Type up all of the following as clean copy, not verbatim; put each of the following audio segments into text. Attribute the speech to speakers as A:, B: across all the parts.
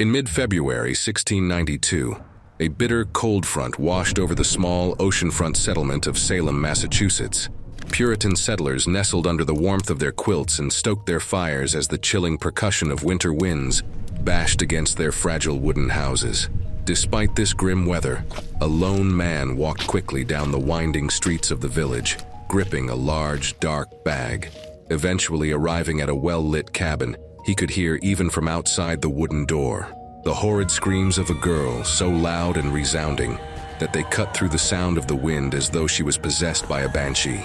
A: In mid-February 1692, a bitter cold front washed over the small oceanfront settlement of Salem, Massachusetts. Puritan settlers nestled under the warmth of their quilts and stoked their fires as the chilling percussion of winter winds bashed against their fragile wooden houses. Despite this grim weather, a lone man walked quickly down the winding streets of the village, gripping a large, dark bag. Eventually arriving at a well-lit cabin, he could hear even from outside the wooden door the horrid screams of a girl, so loud and resounding that they cut through the sound of the wind as though she was possessed by a banshee.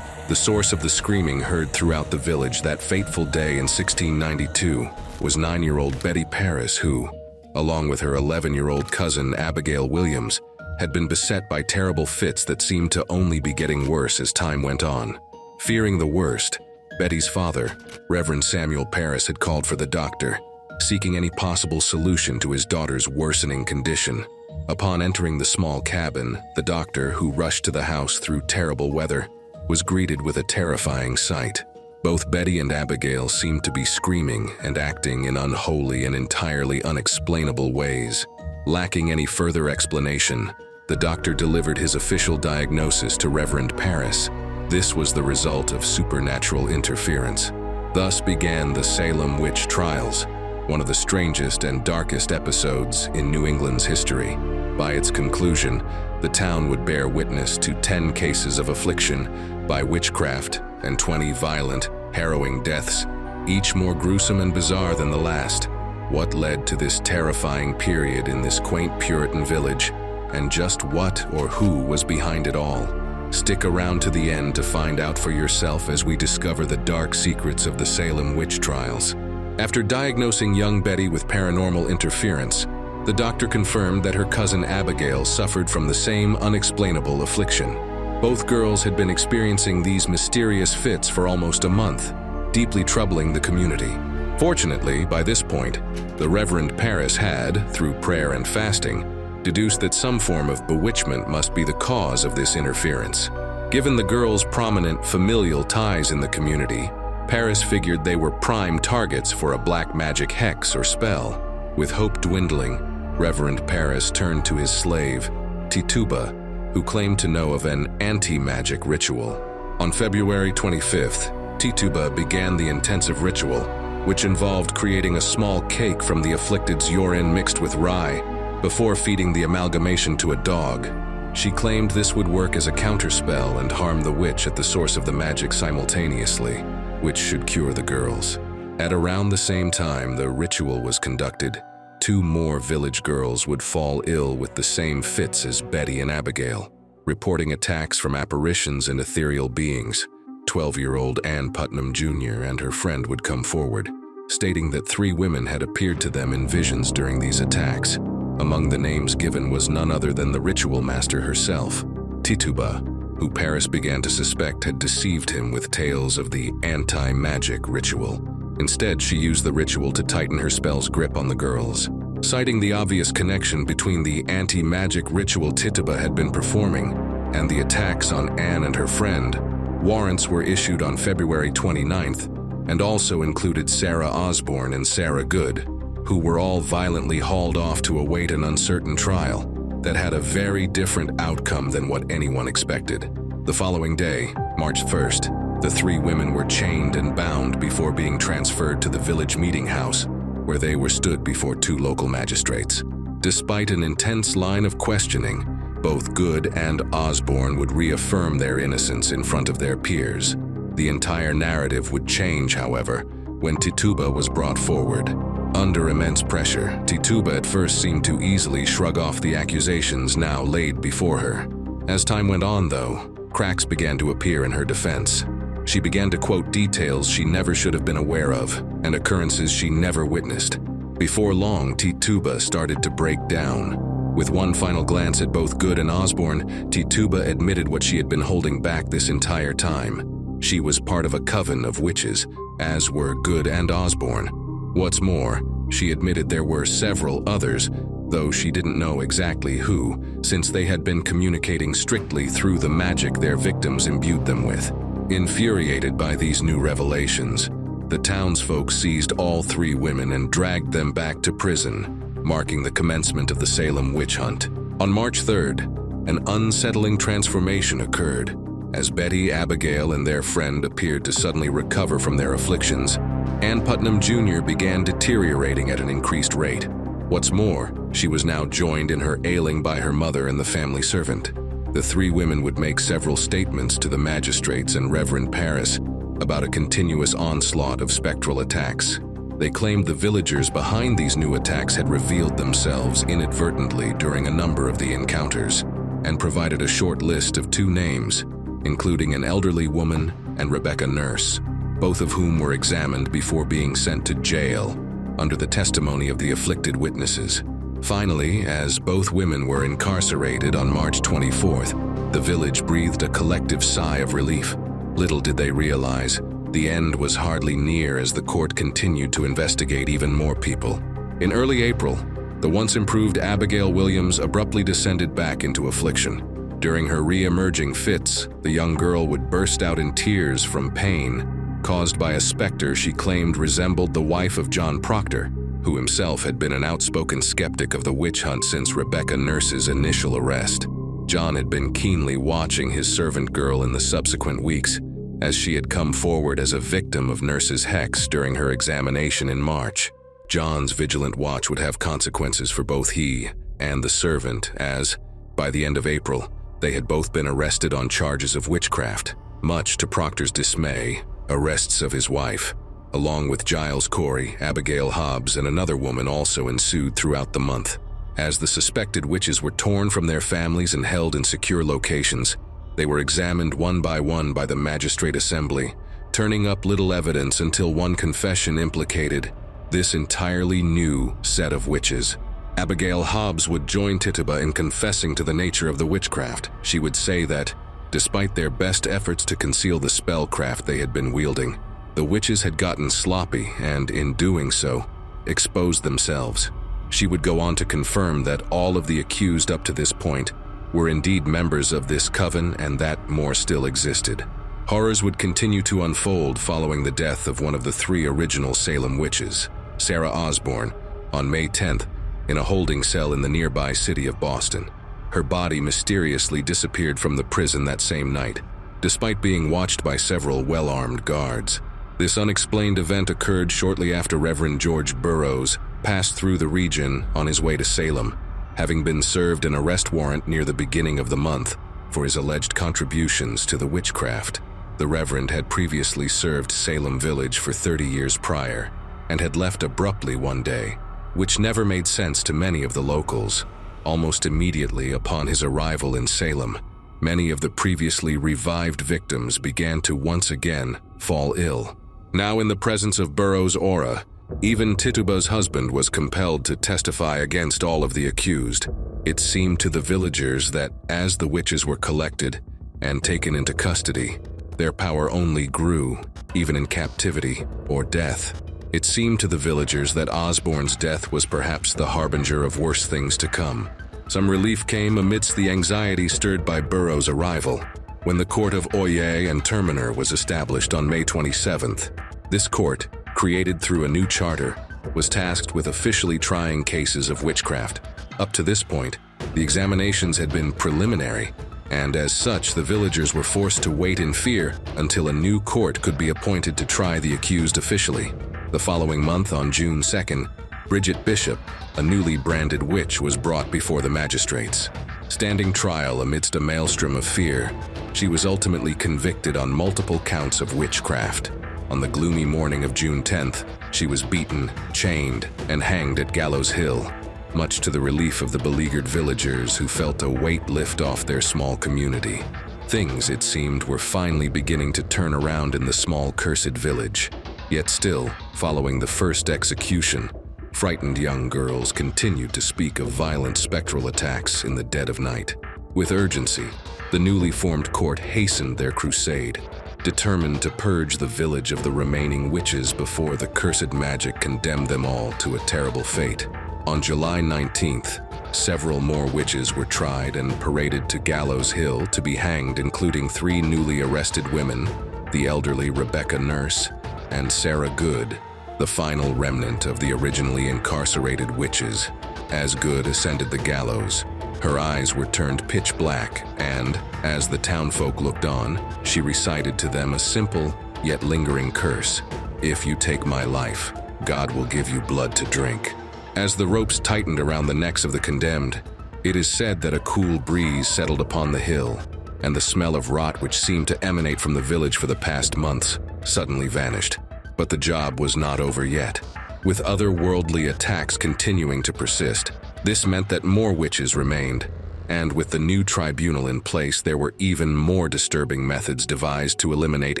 A: The source of the screaming heard throughout the village that fateful day in 1692 was 9-year-old Betty Paris who, along with her 11-year-old cousin Abigail Williams, had been beset by terrible fits that seemed to only be getting worse as time went on. Fearing the worst, Betty's father, Reverend Samuel Paris, had called for the doctor, seeking any possible solution to his daughter's worsening condition. Upon entering the small cabin, the doctor, who rushed to the house through terrible weather, was greeted with a terrifying sight. Both Betty and Abigail seemed to be screaming and acting in unholy and entirely unexplainable ways. Lacking any further explanation, the doctor delivered his official diagnosis to Reverend Paris. This was the result of supernatural interference. Thus began the Salem witch trials, one of the strangest and darkest episodes in New England's history. By its conclusion, the town would bear witness to 10 cases of affliction by witchcraft and 20 violent, harrowing deaths, each more gruesome and bizarre than the last. What led to this terrifying period in this quaint Puritan village, and just what or who was behind it all? Stick around to the end to find out for yourself as we discover the dark secrets of the Salem witch trials. After diagnosing young Betty with paranormal interference, the doctor confirmed that her cousin Abigail suffered from the same unexplainable affliction. Both girls had been experiencing these mysterious fits for almost a month, deeply troubling the community. Fortunately, by this point, the Reverend Paris had, through prayer and fasting, deduced that some form of bewitchment must be the cause of this interference. Given the girls' prominent familial ties in the community, Paris figured they were prime targets for a black magic hex or spell. With hope dwindling, Reverend Paris turned to his slave, Tituba, who claimed to know of an anti-magic ritual. On February 25th, Tituba began the intensive ritual, which involved creating a small cake from the afflicted's urine mixed with rye before feeding the amalgamation to a dog. She claimed this would work as a counterspell and harm the witch at the source of the magic simultaneously, which should cure the girls. At around the same time the ritual was conducted, 2 more village girls would fall ill with the same fits as Betty and Abigail, reporting attacks from apparitions and ethereal beings. 12-year-old Ann Putnam Jr. and her friend would come forward, stating that 3 women had appeared to them in visions during these attacks. Among the names given was none other than the ritual master herself, Tituba, who Paris began to suspect had deceived him with tales of the anti-magic ritual. Instead, she used the ritual to tighten her spell's grip on the girls. Citing the obvious connection between the anti-magic ritual Tituba had been performing and the attacks on Anne and her friend, warrants were issued on February 29th and also included Sarah Osborne and Sarah Good, who were all violently hauled off to await an uncertain trial that had a very different outcome than what anyone expected. The following day, March 1st, the 3 women were chained and bound before being transferred to the village meeting house, where they were stood before 2 local magistrates. Despite an intense line of questioning, both Good and Osborne would reaffirm their innocence in front of their peers. The entire narrative would change, however, when Tituba was brought forward. Under immense pressure, Tituba at first seemed to easily shrug off the accusations now laid before her. As time went on, though, cracks began to appear in her defense. She began to quote details she never should have been aware of and occurrences she never witnessed. Before long, Tituba started to break down. With one final glance at both Good and Osborne, Tituba admitted what she had been holding back this entire time. She was part of a coven of witches, as were Good and Osborne. What's more, she admitted there were several others, though she didn't know exactly who, since they had been communicating strictly through the magic their victims imbued them with. Infuriated by these new revelations, the townsfolk seized all 3 women and dragged them back to prison. marking the commencement of the Salem witch hunt. On March 3rd, an unsettling transformation occurred. As Betty, Abigail, and their friend appeared to suddenly recover from their afflictions, Ann Putnam Jr. began deteriorating at an increased rate. What's more, she was now joined in her ailing by her mother and the family servant. The three women would make several statements to the magistrates and Reverend Parris about a continuous onslaught of spectral attacks. They claimed the villagers behind these new attacks had revealed themselves inadvertently during a number of the encounters, and provided a short list of 2 names, including an elderly woman and Rebecca Nurse, both of whom were examined before being sent to jail under the testimony of the afflicted witnesses. Finally, as both women were incarcerated on March 24th, the village breathed a collective sigh of relief. Little did they realize, the end was hardly near as the court continued to investigate even more people. In early April, the once improved Abigail Williams abruptly descended back into affliction. During her re-emerging fits, the young girl would burst out in tears from pain caused by a specter she claimed resembled the wife of John Proctor, who himself had been an outspoken skeptic of the witch hunt since Rebecca Nurse's initial arrest. John had been keenly watching his servant girl in the subsequent weeks, as she had come forward as a victim of Nurse's hex during her examination in March. John's vigilant watch would have consequences for both he and the servant as, by the end of April, they had both been arrested on charges of witchcraft. Much to Proctor's dismay, arrests of his wife, along with Giles Corey, Abigail Hobbs, and another woman also ensued throughout the month. As the suspected witches were torn from their families and held in secure locations, they were examined one by the magistrate assembly, turning up little evidence until one confession implicated this entirely new set of witches. Abigail Hobbs would join Tituba in confessing to the nature of the witchcraft. She would say that, despite their best efforts to conceal the spellcraft they had been wielding, the witches had gotten sloppy and, in doing so, exposed themselves. She would go on to confirm that all of the accused up to this point were indeed members of this coven and that more still existed. Horrors would continue to unfold following the death of one of the 3 original Salem witches, Sarah Osborne, on May 10th in a holding cell in the nearby city of Boston. Her body mysteriously disappeared from the prison that same night, despite being watched by several well-armed guards. This unexplained event occurred shortly after Reverend George Burroughs passed through the region on his way to Salem, having been served an arrest warrant near the beginning of the month for his alleged contributions to the witchcraft. The Reverend had previously served Salem Village for 30 years prior and had left abruptly one day, which never made sense to many of the locals. Almost immediately upon his arrival in Salem, many of the previously revived victims began to once again fall ill. Now in the presence of Burroughs' aura, even Tituba's husband was compelled to testify against all of the accused. It seemed to the villagers that as the witches were collected and taken into custody, their power only grew, even in captivity or death. It seemed to the villagers that Osborne's death was perhaps the harbinger of worse things to come. Some relief came amidst the anxiety stirred by Burroughs' arrival, when the Court of Oyer and Terminer was established on May 27th. This court, created through a new charter, was tasked with officially trying cases of witchcraft. Up to this point, the examinations had been preliminary, and as such, the villagers were forced to wait in fear until a new court could be appointed to try the accused officially. The following month, on June 2nd, Bridget Bishop, a newly branded witch, was brought before the magistrates. Standing trial amidst a maelstrom of fear, she was ultimately convicted on multiple counts of witchcraft. On the gloomy morning of June 10th, she was beaten, chained, and hanged at Gallows Hill, much to the relief of the beleaguered villagers who felt a weight lift off their small community. Things, it seemed, were finally beginning to turn around in the small cursed village. Yet still, following the first execution, frightened young girls continued to speak of violent spectral attacks in the dead of night. With urgency, the newly formed court hastened their crusade, determined to purge the village of the remaining witches before the cursed magic condemned them all to a terrible fate. On July 19th, several more witches were tried and paraded to Gallows Hill to be hanged, including 3 newly arrested women, the elderly Rebecca Nurse and Sarah Good, the final remnant of the originally incarcerated witches. As Good ascended the gallows, her eyes were turned pitch black, and, as the townfolk looked on, she recited to them a simple yet lingering curse. "If you take my life, God will give you blood to drink." As the ropes tightened around the necks of the condemned, it is said that a cool breeze settled upon the hill, and the smell of rot which seemed to emanate from the village for the past months suddenly vanished. But the job was not over yet. With otherworldly attacks continuing to persist, this meant that more witches remained, and with the new tribunal in place, there were even more disturbing methods devised to eliminate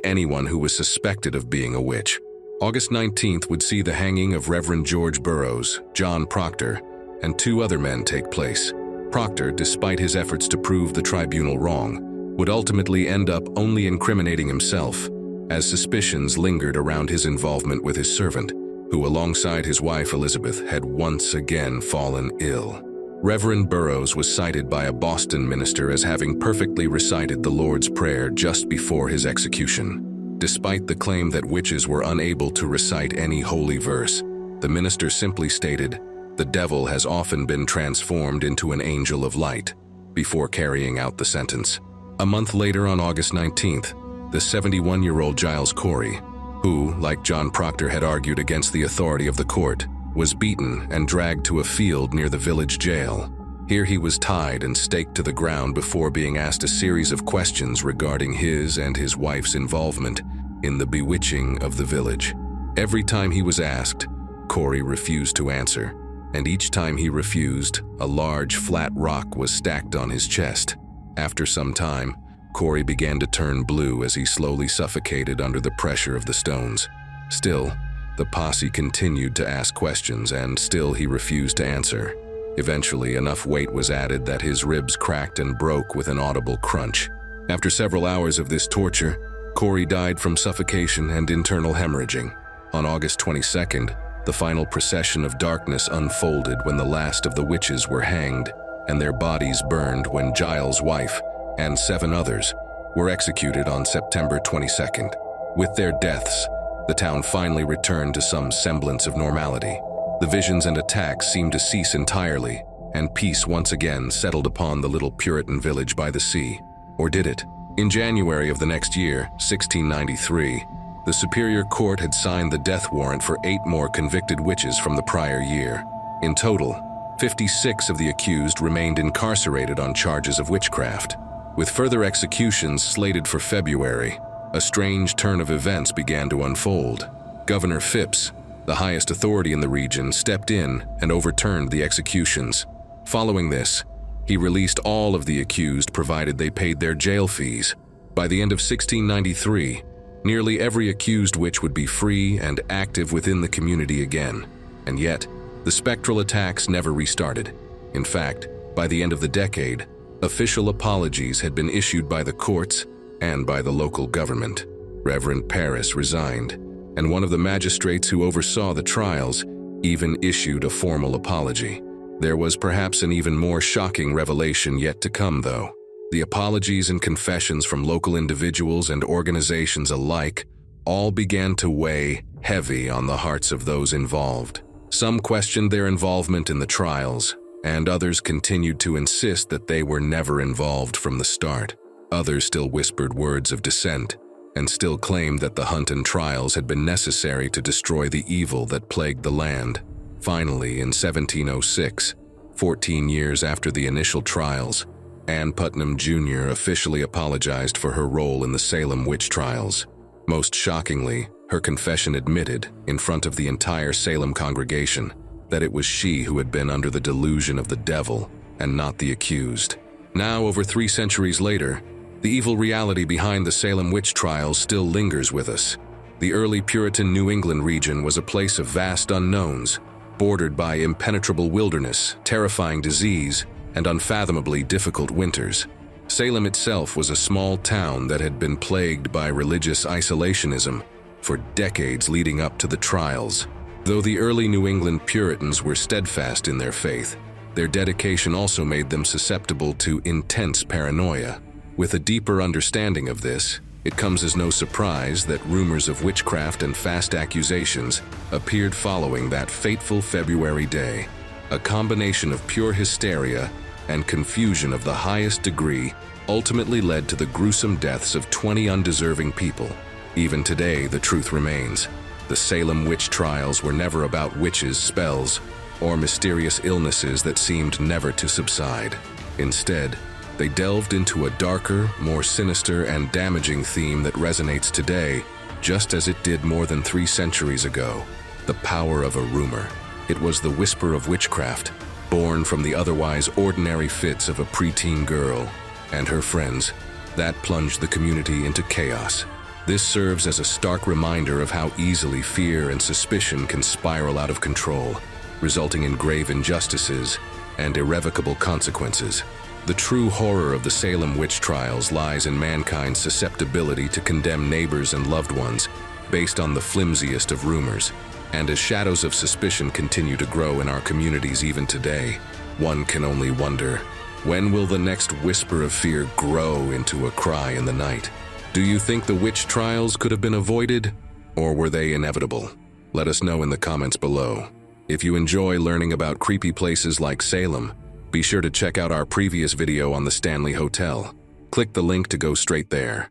A: anyone who was suspected of being a witch. August 19th would see the hanging of Reverend George Burroughs, John Proctor, and 2 other men take place. Proctor, despite his efforts to prove the tribunal wrong, would ultimately end up only incriminating himself, as suspicions lingered around his involvement with his servant, who alongside his wife Elizabeth had once again fallen ill. Reverend Burroughs was cited by a Boston minister as having perfectly recited the Lord's Prayer just before his execution. Despite the claim that witches were unable to recite any holy verse, the minister simply stated, "The devil has often been transformed into an angel of light," before carrying out the sentence. A month later, on August 19th, the 71-year-old Giles Corey, who, like John Proctor, had argued against the authority of the court, was beaten and dragged to a field near the village jail. Here he was tied and staked to the ground before being asked a series of questions regarding his and his wife's involvement in the bewitching of the village. Every time he was asked, Corey refused to answer, and each time he refused, a large flat rock was stacked on his chest. After some time, Corey began to turn blue as he slowly suffocated under the pressure of the stones. Still, the posse continued to ask questions, and still he refused to answer. Eventually, enough weight was added that his ribs cracked and broke with an audible crunch. After several hours of this torture, Corey died from suffocation and internal hemorrhaging. On August 22nd, the final procession of darkness unfolded when the last of the witches were hanged, and their bodies burned when Giles' wife and 7 others were executed on September 22nd. With their deaths, the town finally returned to some semblance of normality. The visions and attacks seemed to cease entirely, and peace once again settled upon the little Puritan village by the sea. Or did it? In January of the next year, 1693, the Superior Court had signed the death warrant for 8 more convicted witches from the prior year. In total, 56 of the accused remained incarcerated on charges of witchcraft. With further executions slated for February, a strange turn of events began to unfold. Governor Phipps, the highest authority in the region, stepped in and overturned the executions. Following this, he released all of the accused provided they paid their jail fees. By the end of 1693, nearly every accused witch would be free and active within the community again. And yet, the spectral attacks never restarted. In fact, by the end of the decade, official apologies had been issued by the courts and by the local government. Reverend Paris resigned, and one of the magistrates who oversaw the trials even issued a formal apology. There was perhaps an even more shocking revelation yet to come, though. The apologies and confessions from local individuals and organizations alike all began to weigh heavy on the hearts of those involved. Some questioned their involvement in the trials, and others continued to insist that they were never involved from the start. Others still whispered words of dissent, and still claimed that the hunt and trials had been necessary to destroy the evil that plagued the land. Finally, in 1706, 14 years after the initial trials, Ann Putnam Jr. officially apologized for her role in the Salem witch trials. Most shockingly, her confession admitted, in front of the entire Salem congregation, that it was she who had been under the delusion of the devil and not the accused. Now, over 3 centuries later, the evil reality behind the Salem witch trials still lingers with us. The early Puritan New England region was a place of vast unknowns, bordered by impenetrable wilderness, terrifying disease, and unfathomably difficult winters. Salem itself was a small town that had been plagued by religious isolationism for decades leading up to the trials. Though the early New England Puritans were steadfast in their faith, their dedication also made them susceptible to intense paranoia. With a deeper understanding of this, it comes as no surprise that rumors of witchcraft and fast accusations appeared following that fateful February day. A combination of pure hysteria and confusion of the highest degree ultimately led to the gruesome deaths of 20 undeserving people. Even today, the truth remains. The Salem witch trials were never about witches, spells, or mysterious illnesses that seemed never to subside. Instead, they delved into a darker, more sinister and damaging theme that resonates today, just as it did more than 3 centuries ago. The power of a rumor. It was the whisper of witchcraft, born from the otherwise ordinary fits of a preteen girl and her friends, that plunged the community into chaos. This serves as a stark reminder of how easily fear and suspicion can spiral out of control, resulting in grave injustices and irrevocable consequences. The true horror of the Salem witch trials lies in mankind's susceptibility to condemn neighbors and loved ones based on the flimsiest of rumors. And as shadows of suspicion continue to grow in our communities even today, one can only wonder, when will the next whisper of fear grow into a cry in the night? Do you think the witch trials could have been avoided, or were they inevitable? Let us know in the comments below. If you enjoy learning about creepy places like Salem, be sure to check out our previous video on the Stanley Hotel. Click the link to go straight there.